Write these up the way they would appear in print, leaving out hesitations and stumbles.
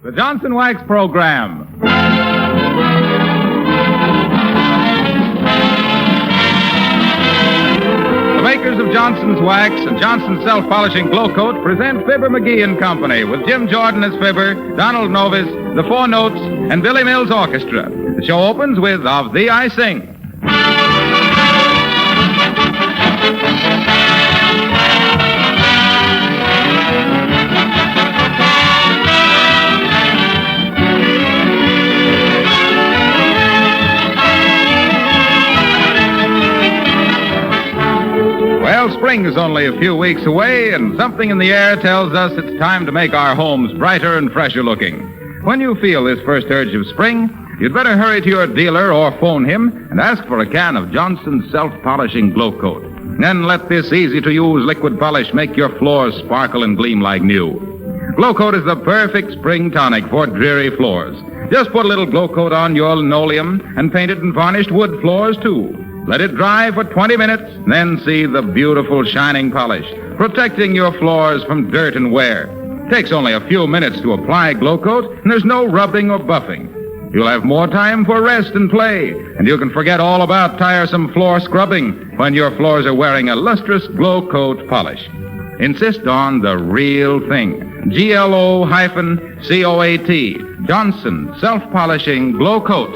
The Johnson Wax Program. The makers of Johnson's Wax and Johnson's Self-Polishing Glow Coat present Fibber McGee and Company with Jim Jordan as Fibber, Donald Novis, the Four Notes, and Billy Mills Orchestra. The show opens with Of Thee I Sing. Well, spring is only a few weeks away, and something in the air tells us it's time to make our homes brighter and fresher looking. When you feel this first urge of spring, you'd better hurry to your dealer or phone him and ask for a can of Johnson's Self-Polishing Glow Coat. Then let this easy-to-use liquid polish make your floors sparkle and gleam like new. Glow Coat is the perfect spring tonic for dreary floors. Just put a little Glow Coat on your linoleum and painted and varnished wood floors, too. Let it dry for 20 minutes, then see the beautiful shining polish, protecting your floors from dirt and wear. Takes only a few minutes to apply Glow Coat, and there's no rubbing or buffing. You'll have more time for rest and play, and you can forget all about tiresome floor scrubbing when your floors are wearing a lustrous Glow Coat polish. Insist on the real thing. GLO-COAT. Johnson Self-Polishing Glow Coat.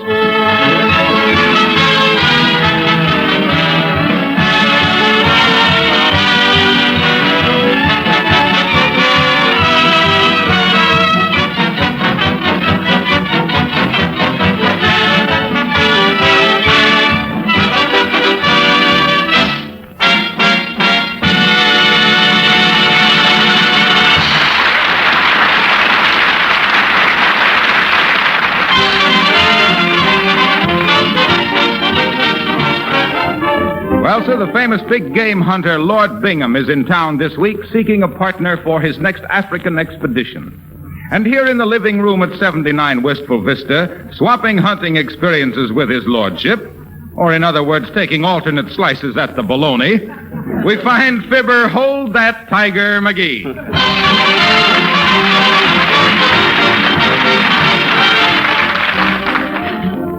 Well, sir, the famous big game hunter Lord Bingham is in town this week seeking a partner for his next African expedition. And here in the living room at 79 Wistful Vista, swapping hunting experiences with his lordship, or in other words, taking alternate slices at the bologna, we find Fibber Hold That Tiger McGee.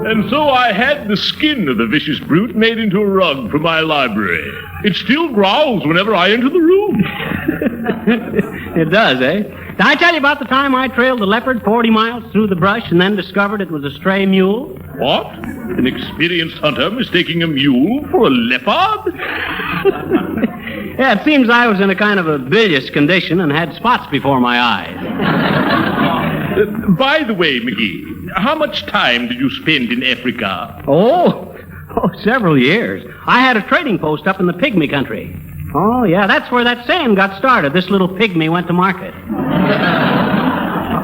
And so I had the skin of the vicious brute made into a rug for my library. It still growls whenever I enter the room. It does, eh? Did I tell you about the time I trailed a leopard 40 miles through the brush and then discovered it was a stray mule? What? An experienced hunter mistaking a mule for a leopard? Yeah, it seems I was in a kind of a bilious condition and had spots before my eyes. By the way, McGee, how much time did you spend in Africa? Oh, several years. I had a trading post up in the pygmy country. Oh, yeah, that's where that saying got started. This little pygmy went to market.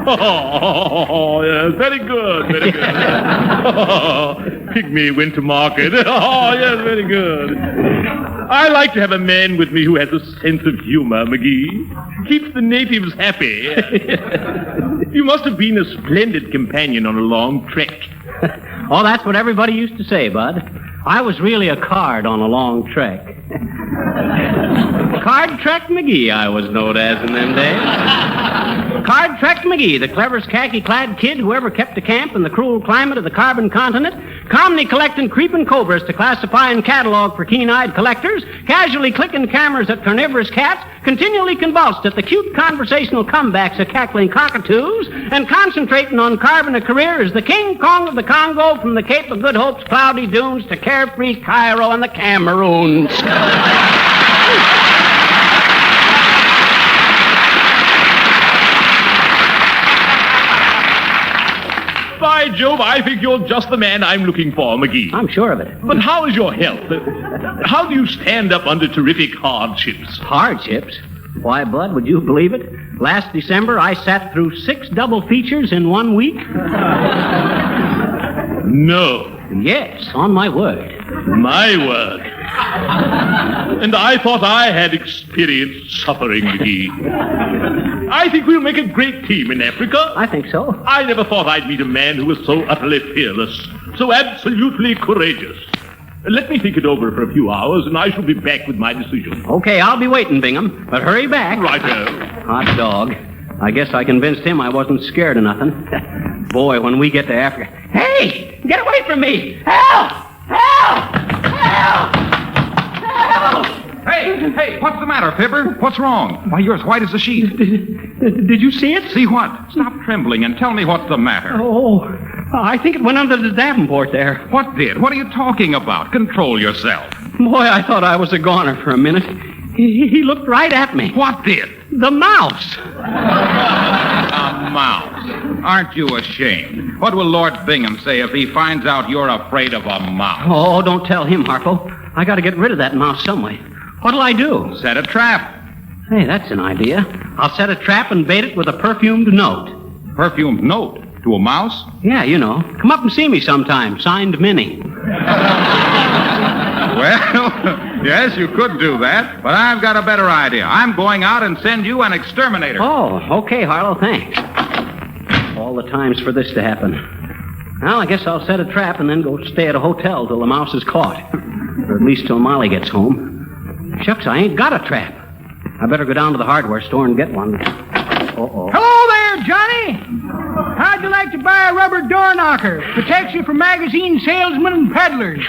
Oh, yes, very good, very good. Pygmy went to market. Oh, yes, very good. I like to have a man with me who has a sense of humor, McGee. Keeps the natives happy. You must have been a splendid companion on a long trek. Oh, that's what everybody used to say, Bud. I was really a card on a long trek. Card Trek McGee, I was known as in them days. Card Trek McGee, the cleverest khaki-clad kid who ever kept a camp in the cruel climate of the carbon continent, calmly collecting creeping cobras to classify and catalog for keen-eyed collectors, casually clicking cameras at carnivorous cats, continually convulsed at the cute conversational comebacks of cackling cockatoos, and concentrating on carving a career as the King Kong of the Congo from the Cape of Good Hope's cloudy dunes to carefree Cairo and the Cameroons. By Jove, I think you're just the man I'm looking for, McGee. I'm sure of it. But how is your health? How do you stand up under terrific hardships? Hardships? Why, Bud, would you believe it? Last December, I sat through 6 double features in 1 week. No. Yes, on my word. My word. And I thought I had experienced suffering, McGee. I think we'll make a great team in Africa. I think so. I never thought I'd meet a man who was so utterly fearless, so absolutely courageous. Let me think it over for a few hours, and I shall be back with my decision. Okay, I'll be waiting, Bingham. But hurry back. Righto. Hot dog. I guess I convinced him I wasn't scared of nothing. Boy, when we get to Africa... Hey! Get away from me! Help! Help! Help! Help! Hey, what's the matter, Fibber? What's wrong? Why, you're as white as a sheet. Did you see it? See what? Stop trembling and tell me what's the matter. Oh, I think it went under the Davenport there. What did? What are you talking about? Control yourself. Boy, I thought I was a goner for a minute. He looked right at me. What did? The mouse. A mouse. Aren't you ashamed? What will Lord Bingham say if he finds out you're afraid of a mouse? Oh, don't tell him, Harpo. I got to get rid of that mouse some way. What'll I do? Set a trap. Hey, that's an idea. I'll set a trap and bait it with a perfumed note. Perfumed note? To a mouse? Yeah, you know. Come up and see me sometime. Signed, Minnie. Well, yes, you could do that, but I've got a better idea. I'm going out and send you an exterminator. Oh, okay, Harlow, thanks. All the times for this to happen. Well, I guess I'll set a trap and then go stay at a hotel till the mouse is caught. Or at least till Molly gets home. Shucks, I ain't got a trap. I better go down to the hardware store and get one. Uh-oh. Hello there, Johnny. How'd you like to buy a rubber door knocker? Protects you from magazine salesmen and peddlers.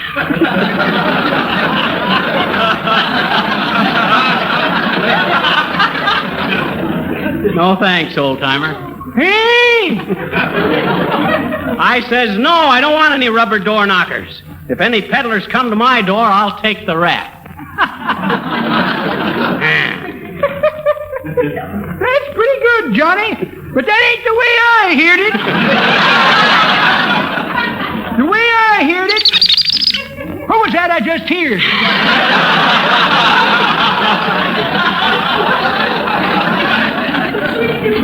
No thanks, old-timer. Hey! I says no, I don't want any rubber door knockers. If any peddlers come to my door, I'll take the rap. That's pretty good, Johnny. But that ain't the way I heard it. The way I heard it... What was that I just heard?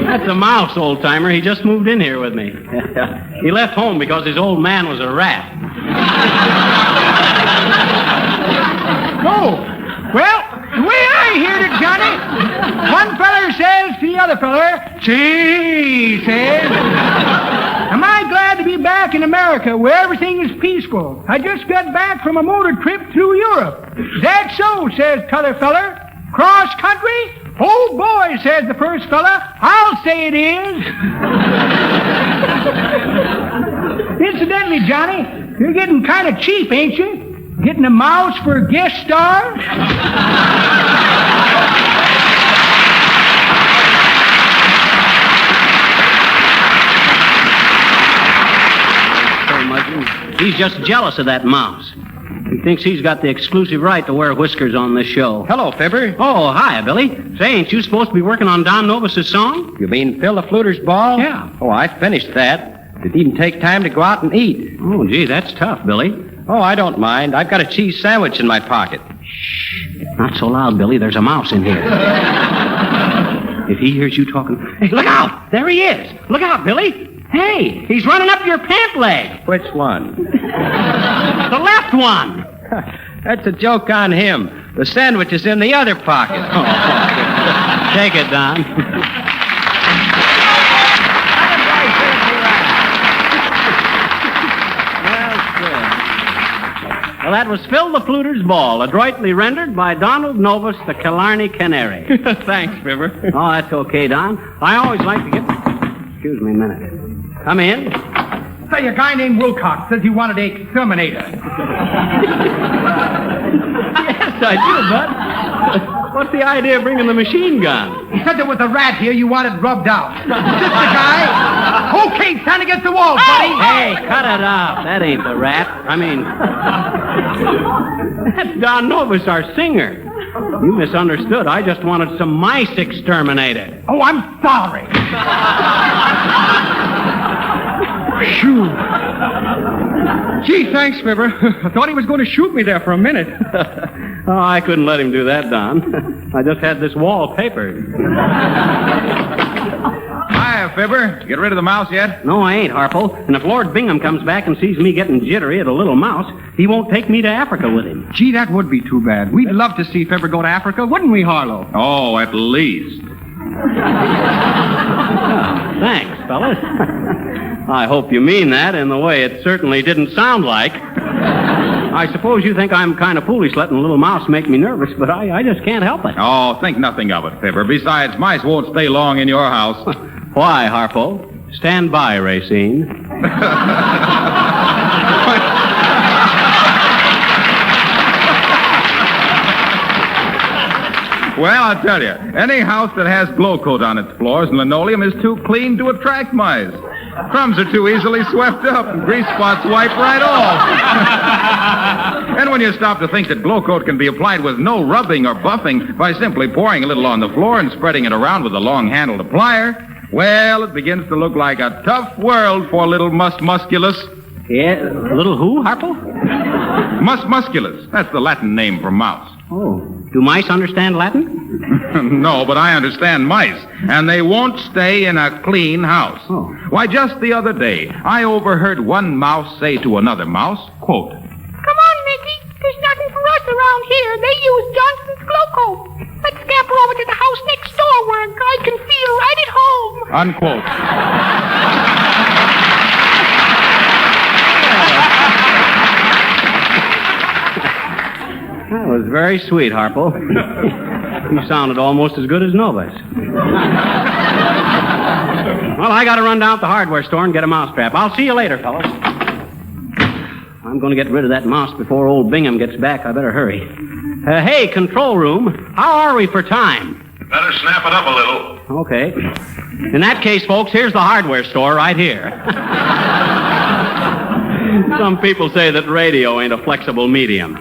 That's a mouse, old-timer. He just moved in here with me. He left home because his old man was a rat. Oh, well, the way I heard it, Johnny, one feller says to the other feller, "Gee," says, "am I glad to be back in America where everything is peaceful. I just got back from a motor trip through Europe." "Is that so?" says t'other feller. "Cross country?" "Oh, boy," says the first fella, "I'll say it is." Incidentally, Johnny, you're getting kind of cheap, ain't you? Getting a mouse for a guest star? He's just jealous of that mouse. He thinks he's got the exclusive right to wear whiskers on this show. Hello, Fibber. Oh, hi, Billy. Say, ain't you supposed to be working on Don Novus's song? You mean Phil the Fluter's ball? Yeah. Oh, I finished that. Didn't even take time to go out and eat. Oh, gee, that's tough, Billy. Oh, I don't mind. I've got a cheese sandwich in my pocket. Shh. Not so loud, Billy. There's a mouse in here. If he hears you talking... Hey, look out! There he is! Look out, Billy! Hey, he's running up your pant leg. Which one? The left one. That's a joke on him. The sandwich is in the other pocket. Oh. Take it, Don. Well, that was Phil the Fluter's Ball, adroitly rendered by Donald Novus, the Killarney Canary. Thanks, Fibber. Oh, that's okay, Don. I always like to get... Excuse me a minute. Come in. Say, a guy named Wilcox says he wanted an exterminator. Yes, I do, Bud. What's the idea of bringing the machine gun? He said there was a rat here you wanted rubbed out. Is this the guy? Okay, stand against the wall, buddy. Hey, cut it out. That ain't the rat. I mean, that's Don Novus, our singer. You misunderstood. I just wanted some mice exterminated. Oh, I'm sorry. Phew. Gee, thanks, Fibber. I thought he was going to shoot me there for a minute. Oh, I couldn't let him do that, Don. I just had this wall papered. Hiya, Fibber. Get rid of the mouse yet? No, I ain't, Harpo. And if Lord Bingham comes back and sees me getting jittery at a little mouse, he won't take me to Africa with him. Gee, that would be too bad. We'd love to see Fibber go to Africa, wouldn't we, Harlow? Oh, at least. Thanks, fellas. I hope you mean that in the way it certainly didn't sound like. I suppose you think I'm kind of foolish letting a little mouse make me nervous, but I just can't help it. Oh, think nothing of it, Fibber. Besides, mice won't stay long in your house. Why, Harpo? Stand by, Racine. Well, I'll tell you, any house that has glow coat on its floors and linoleum is too clean to attract mice. Crumbs are too easily swept up, and grease spots wipe right off. And when you stop to think that glow coat can be applied with no rubbing or buffing by simply pouring a little on the floor and spreading it around with a long-handled applier, well, it begins to look like a tough world for little musculus. Yeah, little who, Harpo? Musculus. That's the Latin name for mouse. Oh, do mice understand Latin? No, but I understand mice, and they won't stay in a clean house. Oh. Why, just the other day, I overheard one mouse say to another mouse, quote, Come on, Mickey. There's nothing for us around here. They use Johnson's glow coat. Let's scamper over to the house next door where a guy can feel right at home. unquote. That was very sweet, Harpo. You sounded almost as good as Novus. Well, I got to run down to the hardware store and get a mousetrap. I'll see you later, fellas. I'm going to get rid of that mouse before old Bingham gets back. I better hurry. Hey, control room, how are we for time? Better snap it up a little. Okay. In that case, folks, here's the hardware store right here. Some people say that radio ain't a flexible medium.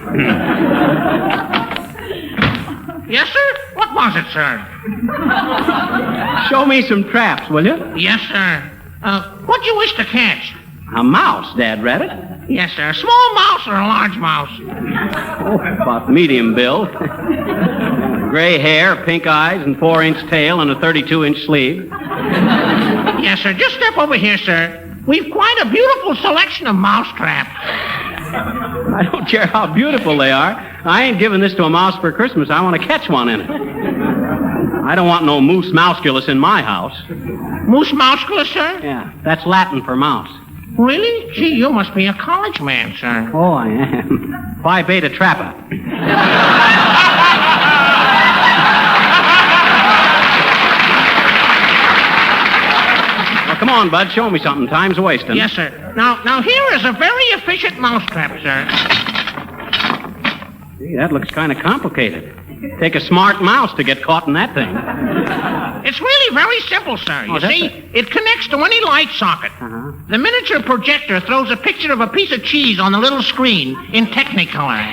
Yes, sir? What was it, sir? Show me some traps, will you? Yes, sir. What do you wish to catch? A mouse, Dad Rabbit. Yes, sir. A small mouse or a large mouse? Oh, about medium build. Gray hair, pink eyes, and 4-inch tail, and a 32-inch sleeve. Yes, sir. Just step over here, sir. We've quite a beautiful selection of mouse traps. I don't care how beautiful they are. I ain't giving this to a mouse for Christmas. I want to catch one in it. I don't want no moose mouseculus in my house. Moose mouseculus, sir? Yeah, that's Latin for mouse. Really? Gee, you must be a college man, sir. Oh, I am. Phi Beta Trappa. Well, come on, Bud. Show me something. Time's wasting. Yes, sir. Now here is a very efficient mousetrap, sir. Gee, that looks kind of complicated. Take a smart mouse to get caught in that thing. It's really very simple, sir. You see, it connects to any light socket. Uh-huh. The miniature projector throws a picture of a piece of cheese on the little screen in Technicolor.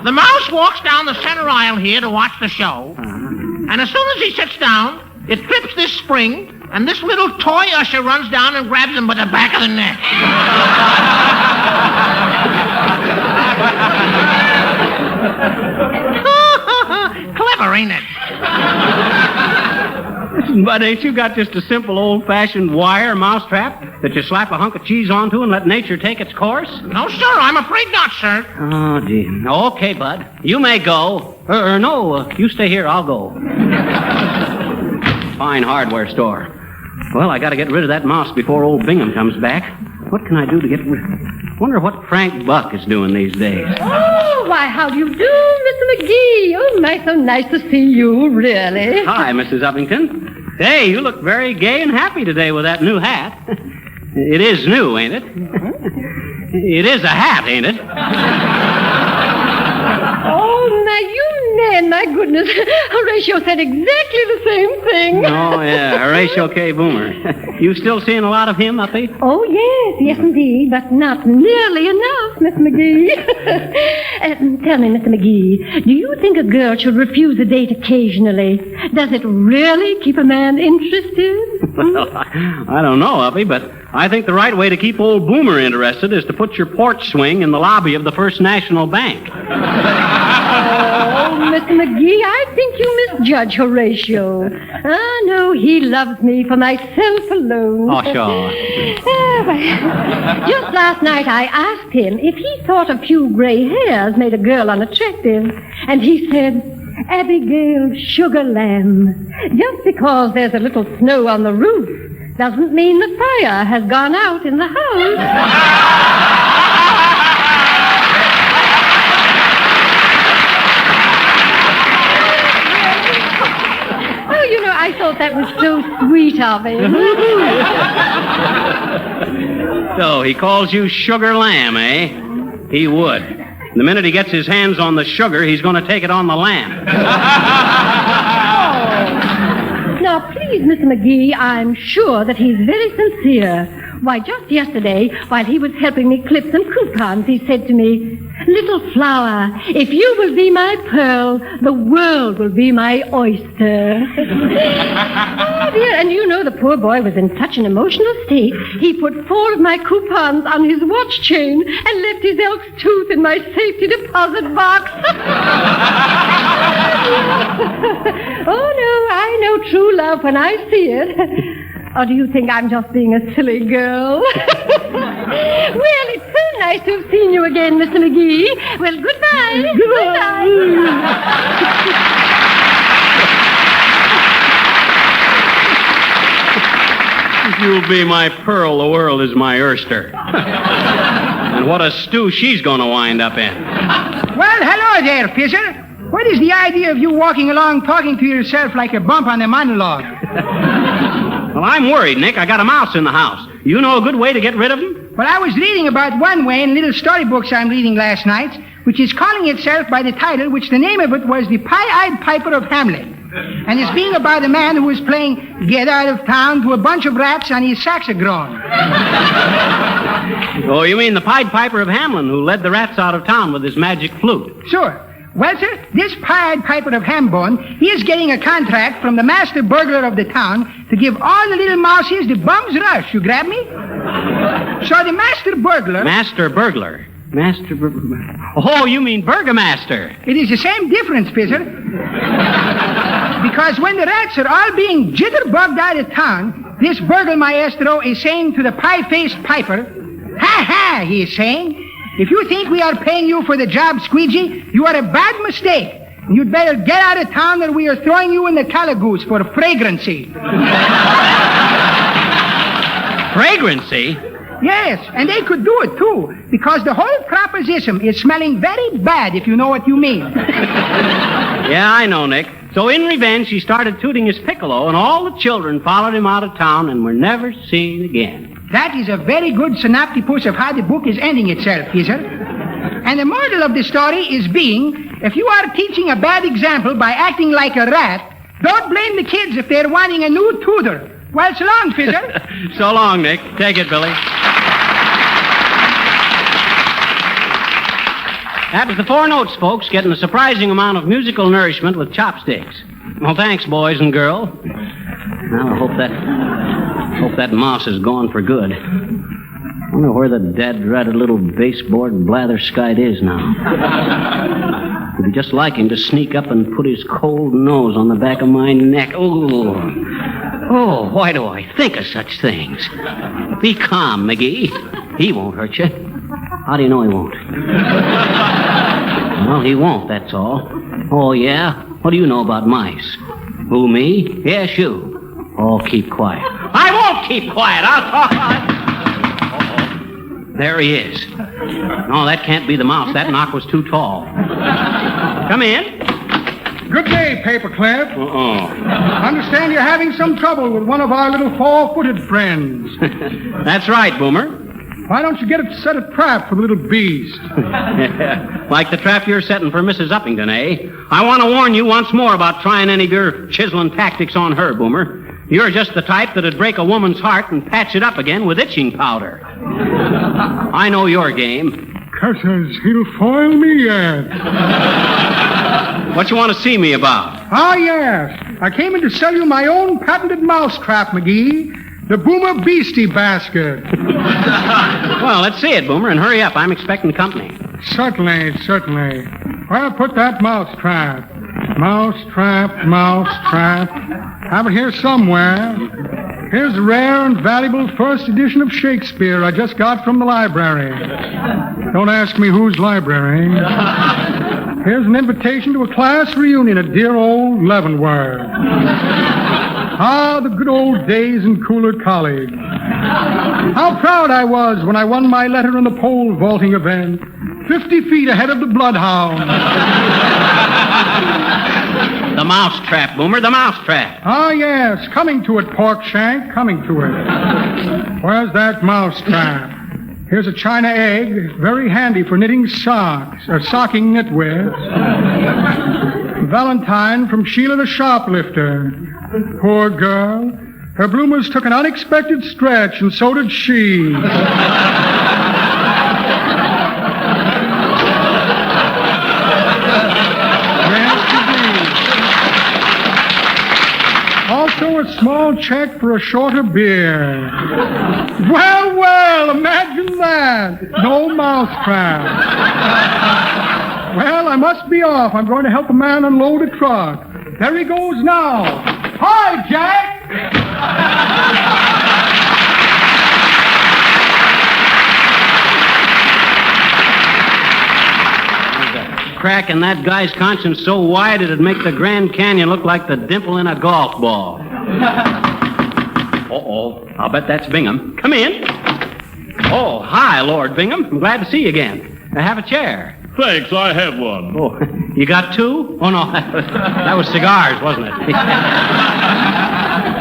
The mouse walks down the center aisle here to watch the show. Uh-huh. And as soon as he sits down, it trips this spring, and this little toy usher runs down and grabs him by the back of the neck. Clever, ain't it? But ain't you got just a simple old-fashioned wire mousetrap that you slap a hunk of cheese onto and let nature take its course? No, sir. I'm afraid not, sir. Oh, gee. Okay, Bud. You may go. No, you stay here. I'll go. Fine hardware store. Well, I got to get rid of that mouse before old Bingham comes back. What can I do to get rid of it? Wonder what Frank Buck is doing these days. Oh, why, how do you do, Mr. McGee? Oh, my, so nice to see you, really. Hi, Mrs. Uppington. Hey, you look very gay and happy today with that new hat. It is new, ain't it? It is a hat, ain't it? Oh, now, you man, my goodness. Horatio said exactly the same thing. Oh, yeah, Horatio K. Boomer. You still seeing a lot of him, Uppy? Oh, yes, indeed, but not nearly enough, Miss McGee. Tell me, Mr. McGee, do you think a girl should refuse a date occasionally? Does it really keep a man interested? Well, I don't know, Uppy, but I think the right way to keep old Boomer interested is to put your porch swing in the lobby of the First National Bank. Oh, Mr. McGee, I think you misjudge Horatio. Ah, no, he loves me for myself alone. Oh, sure. Just last night I asked him if he thought a few gray hairs made a girl unattractive, and he said, Abigail Sugar Lamb, just because there's a little snow on the roof doesn't mean the fire has gone out in the house. That was so sweet of him. So, he calls you Sugar Lamb, eh? He would. The minute he gets his hands on the sugar, he's going to take it on the lamb. Now, please, Mr. McGee, I'm sure that he's very sincere. Why, just yesterday, while he was helping me clip some coupons, he said to me, "Little flower, if you will be my pearl, the world will be my oyster." Oh, dear, and you know the poor boy was in such an emotional state, he put 4 of my coupons on his watch chain and left his elk's tooth in my safety deposit box. Oh, no, I know true love when I see it. Or do you think I'm just being a silly girl? Well, it's so nice to have seen you again, Mr. McGee. Well, goodbye. Goodbye. If you'll be my pearl, the world is my oyster. And what a stew she's going to wind up in. Well, hello there, Fisher. What is the idea of you walking along talking to yourself like a bump on a monologue? Well, I'm worried, Nick. I got a mouse in the house. You know a good way to get rid of him? Well, I was reading about one way in little storybooks I'm reading last night, which is calling itself by the title, which the name of it was The Pie-Eyed Piper of Hamlet. And it's being about a man who was playing Get Out of Town to a bunch of rats on his saxophone. Oh, you mean the Pied Piper of Hamelin, who led the rats out of town with his magic flute? Sure. Well, sir, this Pied Piper of Hambone, he is getting a contract from the master burglar of the town to give all the little mouses the bum's rush. You grab me? So the master burglar... Master burglar? Oh, you mean burgomaster. It is the same difference, Fisher. Because when the rats are all being jitterbugged out of town, this burglar maestro is saying to the pie-faced piper, "Ha ha," he is saying, "if you think we are paying you for the job, Squeegee, you are a bad mistake. You'd better get out of town or we are throwing you in the calagoose for fragrancy." Fragrancy? Yes, and they could do it, too, because the whole proposition is smelling very bad, if you know what you mean. Yeah, I know, Nick. So in revenge, he started tooting his piccolo, and all the children followed him out of town and were never seen again. That is a very good synopsis of how the book is ending itself, Fisher. And the moral of the story is being, if you are teaching a bad example by acting like a rat, don't blame the kids if they're wanting a new tutor. Well, so long, Fisher. So long, Nick. Take it, Billy. That was the 4 notes, folks, getting a surprising amount of musical nourishment with chopsticks. Well, thanks, boys and girls. Now, I hope that mouse is gone for good. I wonder where the dad-ratted little baseboard blatherskite is now. It'd be just like him to sneak up and put his cold nose on the back of my neck. Oh, why do I think of such things? Be calm, McGee. He won't hurt you. How do you know he won't? Well, he won't, that's all. Oh, yeah? What do you know about mice? Who, me? Yes, you. Oh, keep quiet. I won't keep quiet. I'll talk about it. There he is. No, that can't be the mouse. That knock was too tall. Come in. Good day, Paperclip. Uh-oh. Understand you're having some trouble with one of our little 4-footed friends. That's right, Boomer. Why don't you get it set a trap for the little beast? Like the trap you're setting for Mrs. Uppington, eh? I want to warn you once more about trying any of your chiseling tactics on her, Boomer. You're just the type that'd break a woman's heart and patch it up again with itching powder. I know your game. Curses, he'll foil me yet. What you want to see me about? Ah, yes. I came in to sell you my own patented mousetrap, McGee. The Boomer Beastie Basket. Well, let's see it, Boomer, and hurry up. I'm expecting company. Certainly. Well, put that mousetrap. Mousetrap. Have it here somewhere. Here's the rare and valuable first edition of Shakespeare I just got from the library. Don't ask me whose library. Here's an invitation to a class reunion at dear old Leavenworth. Ah, the good old days in Cooler College. How proud I was when I won my letter in the pole vaulting event, 50 feet ahead of the Bloodhound. The mousetrap, Boomer, the mousetrap. Ah, yes. Coming to it, pork shank. Coming to it. Where's that mousetrap? Here's a china egg, very handy for knitting socks, or socking knit with. Valentine from Sheila the shoplifter. Poor girl. Her bloomers took an unexpected stretch, and so did she. Yes, indeed. Also a small check for a shorter beer. Well, well, imagine that. No mousetrap. Well, I must be off. I'm going to help a man unload a truck. There he goes now. Hi, Jack. Crack in that guy's conscience so wide it'd make the Grand Canyon look like the dimple in a golf ball. Uh-oh. I'll bet that's Bingham. Come in. Oh, hi, Lord Bingham. I'm glad to see you again. Have a chair. Thanks, I have one. Oh, you got two? Oh, no, that was cigars, wasn't it?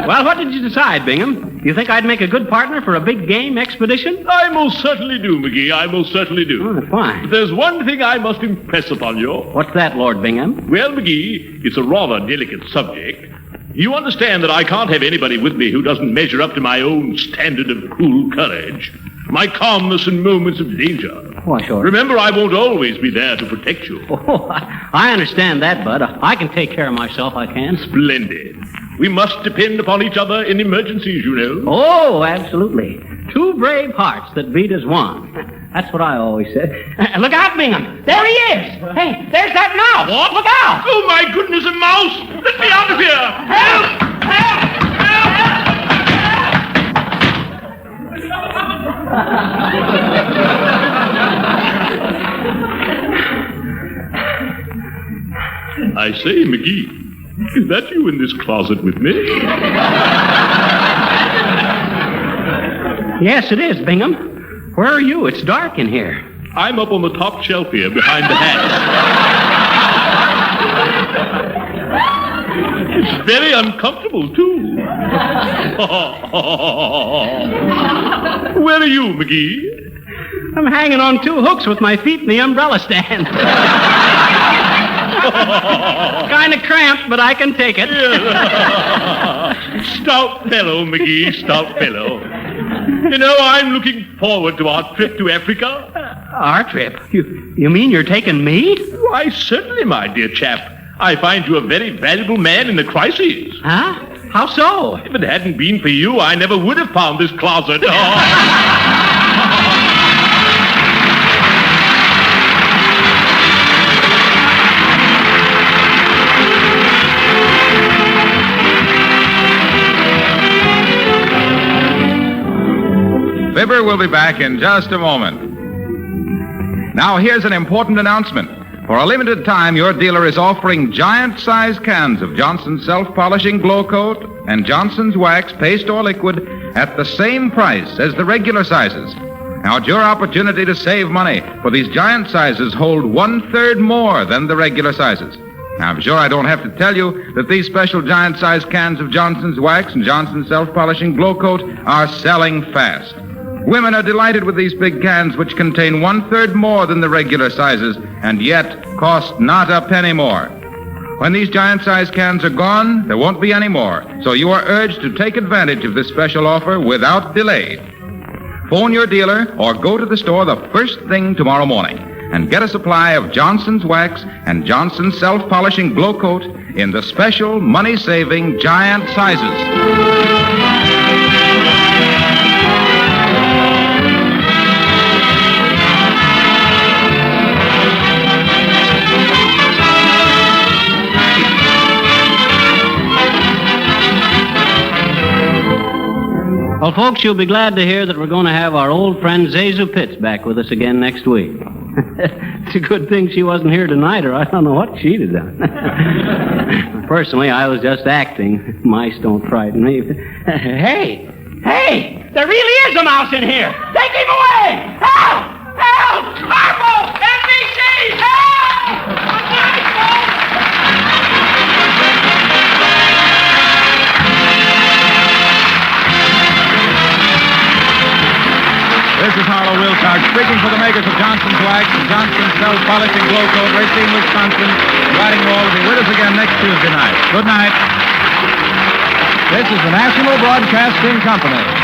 Well, what did you decide, Bingham? You think I'd make a good partner for a big game expedition? I most certainly do, McGee. I most certainly do. Oh, fine. There's one thing I must impress upon you. What's that, Lord Bingham? Well, McGee, it's a rather delicate subject. You understand that I can't have anybody with me who doesn't measure up to my own standard of cool courage, my calmness in moments of danger. Why, sure. Remember, I won't always be there to protect you. Oh, I understand that, Bud. I can take care of myself, I can. Splendid. We must depend upon each other in emergencies, you know. Oh, absolutely. Two brave hearts that beat as one. That's what I always said. Look out, Bingham. There he is. Hey, there's that mouse. What? Look out. Oh, my goodness, a mouse! Let me out of here! Help! Help! I say, McGee, is that you in this closet with me? Yes, it is, Bingham. Where are you? It's dark in here. I'm up on the top shelf here behind the hat. It's very uncomfortable, too. Where are you, McGee? I'm hanging on two hooks with my feet in the umbrella stand. Kind of cramped, but I can take it. Stout fellow, McGee, stout fellow. You know, I'm looking forward to our trip to Africa. Our trip? You mean you're taking me? Why, certainly, my dear chap. I find you a very valuable man in the crisis. Huh? How so? If it hadn't been for you, I never would have found this closet. Fibber will be back in just a moment. Now, here's an important announcement. For a limited time, your dealer is offering giant-sized cans of Johnson's self-polishing glow coat and Johnson's wax, paste or liquid, at the same price as the regular sizes. Now, it's your opportunity to save money, for these giant sizes hold 1/3 more than the regular sizes. Now, I'm sure I don't have to tell you that these special giant-sized cans of Johnson's wax and Johnson's self-polishing glow coat are selling fast. Women are delighted with these big cans, which contain 1/3 more than the regular sizes, and yet cost not a penny more. When these giant-sized cans are gone, there won't be any more, so you are urged to take advantage of this special offer without delay. Phone your dealer or go to the store the first thing tomorrow morning and get a supply of Johnson's wax and Johnson's self-polishing glow coat in the special money-saving giant sizes. Well, folks, you'll be glad to hear that we're going to have our old friend Zazu Pitts back with us again next week. It's a good thing she wasn't here tonight, or I don't know what she'd have done. Personally, I was just acting. Mice don't frighten me. Hey! There really is a mouse in here! Take him away! Help! Help! Harpo! NBC! Help! Good night, folks! This is Harlow Wilcox speaking for the makers of Johnson's Wax, Johnson's Self Polishing Glow Coat, Racine, Wisconsin, inviting you all to be with us again next Tuesday night. Good night. This is the National Broadcasting Company.